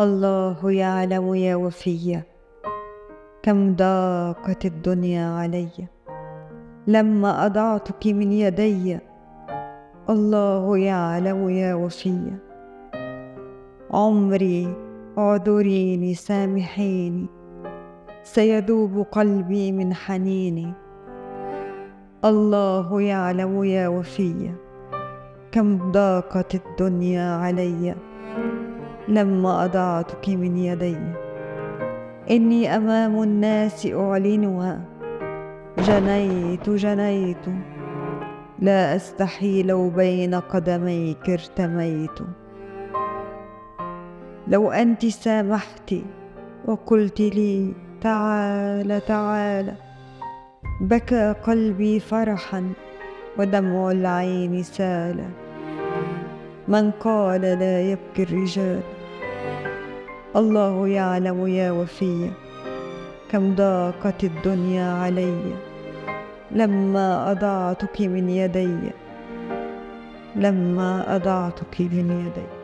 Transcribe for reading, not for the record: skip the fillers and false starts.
الله يعلم يا وفية كم ضاقت الدنيا علي لما أضعتك من يدي. الله يعلم يا وفية. عمري اعذريني سامحيني، سيذوب قلبي من حنيني. الله يعلم يا وفية كم ضاقت الدنيا علي لما أضعتك من يدي. إني أمام الناس أعلنها، جنيت جنيت، لا أستحي لو بين قدميك ارتميت. لو أنت سامحت وقلت لي تعال تعال، بكى قلبي فرحا ودمع العين سال. من قال لا يبكي الرجال. الله يعلم يا وفية كم ضاقت الدنيا علي لما أضعتك من يدي، لما أضعتك من يدي.